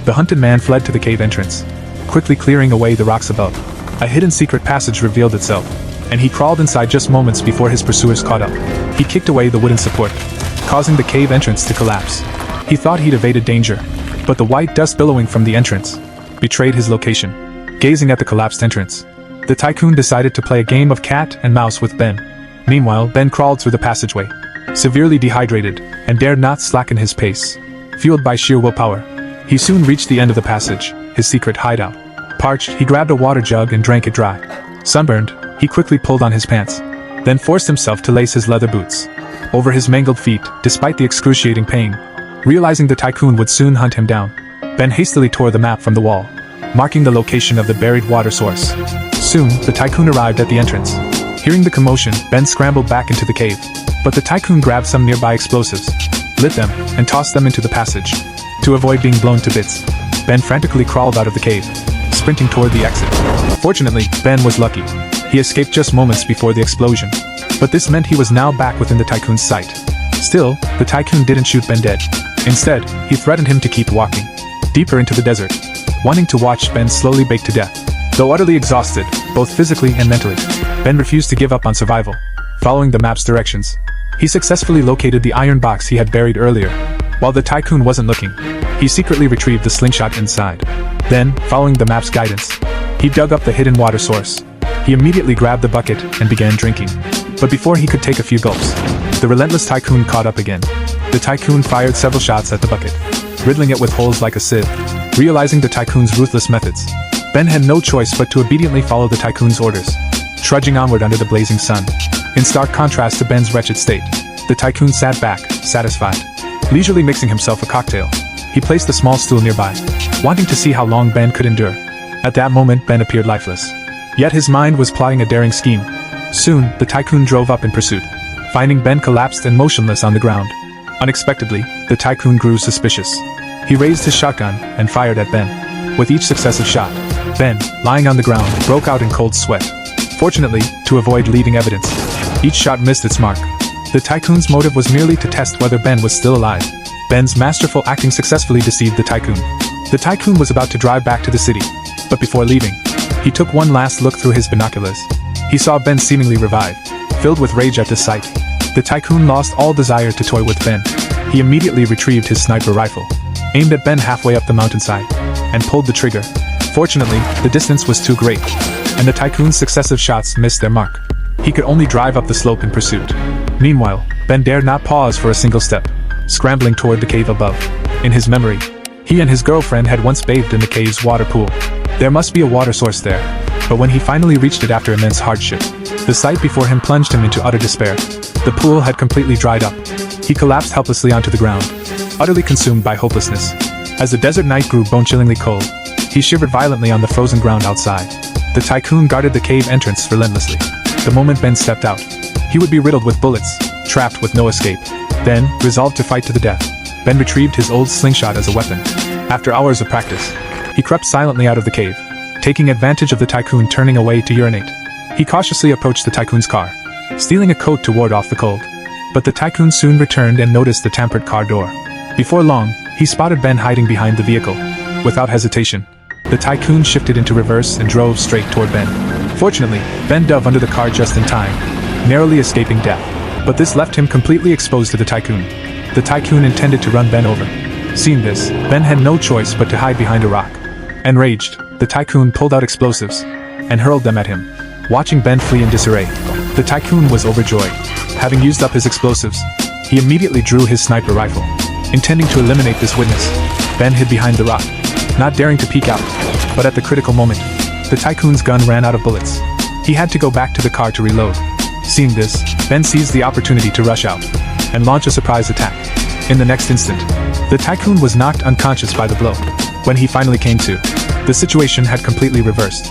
The hunted man fled to the cave entrance, quickly clearing away the rocks above. A hidden secret passage revealed itself, and he crawled inside just moments before his pursuers caught up. He kicked away the wooden support, causing the cave entrance to collapse. He thought he'd evaded danger, but the white dust billowing from the entrance betrayed his location. Gazing at the collapsed entrance, the tycoon decided to play a game of cat and mouse with Ben. Meanwhile, Ben crawled through the passageway, severely dehydrated, and dared not slacken his pace. Fueled by sheer willpower, he soon reached the end of the passage, his secret hideout. Parched, he grabbed a water jug and drank it dry. Sunburned, he quickly pulled on his pants, then forced himself to lace his leather boots over his mangled feet, despite the excruciating pain. Realizing the tycoon would soon hunt him down, Ben hastily tore the map from the wall, marking the location of the buried water source. Soon, the tycoon arrived at the entrance. Hearing the commotion, Ben scrambled back into the cave, but the tycoon grabbed some nearby explosives, lit them, and tossed them into the passage. To avoid being blown to bits, Ben frantically crawled out of the cave, sprinting toward the exit. Fortunately, Ben was lucky. He escaped just moments before the explosion, but this meant he was now back within the tycoon's sight. Still, the tycoon didn't shoot Ben dead. Instead, he threatened him to keep walking deeper into the desert, wanting to watch Ben slowly bake to death. Though utterly exhausted, both physically and mentally, Ben refused to give up on survival. Following the map's directions, he successfully located the iron box he had buried earlier. While the tycoon wasn't looking, he secretly retrieved the slingshot inside. Then, following the map's guidance, he dug up the hidden water source. He immediately grabbed the bucket and began drinking. But before he could take a few gulps, the relentless tycoon caught up again. The tycoon fired several shots at the bucket, riddling it with holes like a sieve. Realizing the tycoon's ruthless methods, Ben had no choice but to obediently follow the tycoon's orders, trudging onward under the blazing sun. In stark contrast to Ben's wretched state, the tycoon sat back, satisfied, leisurely mixing himself a cocktail. He placed a small stool nearby, wanting to see how long Ben could endure. At that moment, Ben appeared lifeless. Yet his mind was plotting a daring scheme. Soon, the tycoon drove up in pursuit, finding Ben collapsed and motionless on the ground. Unexpectedly, the tycoon grew suspicious. He raised his shotgun and fired at Ben. With each successive shot, Ben, lying on the ground, broke out in cold sweat. Fortunately, to avoid leaving evidence, each shot missed its mark. The tycoon's motive was merely to test whether Ben was still alive. Ben's masterful acting successfully deceived the tycoon. The tycoon was about to drive back to the city, but before leaving, he took one last look through his binoculars. He saw Ben seemingly revive. Filled with rage at this sight, the tycoon lost all desire to toy with Ben. He immediately retrieved his sniper rifle, aimed at Ben halfway up the mountainside, and pulled the trigger. Fortunately, the distance was too great, and the tycoon's successive shots missed their mark. He could only drive up the slope in pursuit. Meanwhile, Ben dared not pause for a single step, scrambling toward the cave above. In his memory, he and his girlfriend had once bathed in the cave's water pool. There must be a water source there, but when he finally reached it after immense hardship, the sight before him plunged him into utter despair. The pool had completely dried up. He collapsed helplessly onto the ground, utterly consumed by hopelessness. As the desert night grew bone-chillingly cold, he shivered violently on the frozen ground outside. The tycoon guarded the cave entrance relentlessly. The moment Ben stepped out, he would be riddled with bullets, trapped with no escape. Then, resolved to fight to the death, Ben retrieved his old slingshot as a weapon. After hours of practice, he crept silently out of the cave, taking advantage of the tycoon turning away to urinate. He cautiously approached the tycoon's car, stealing a coat to ward off the cold. But the tycoon soon returned and noticed the tampered car door. Before long, he spotted Ben hiding behind the vehicle. Without hesitation, the tycoon shifted into reverse and drove straight toward Ben. Fortunately, Ben dove under the car just in time, narrowly escaping death. But this left him completely exposed to the tycoon. The tycoon intended to run Ben over. Seeing this, Ben had no choice but to hide behind a rock. Enraged, the tycoon pulled out explosives and hurled them at him. Watching Ben flee in disarray, the tycoon was overjoyed. Having used up his explosives, he immediately drew his sniper rifle. Intending to eliminate this witness, Ben hid behind the rock, not daring to peek out. But at the critical moment, the tycoon's gun ran out of bullets. He had to go back to the car to reload. Seeing this, Ben seized the opportunity to rush out and launch a surprise attack. In the next instant, the tycoon was knocked unconscious by the blow. When he finally came to, the situation had completely reversed.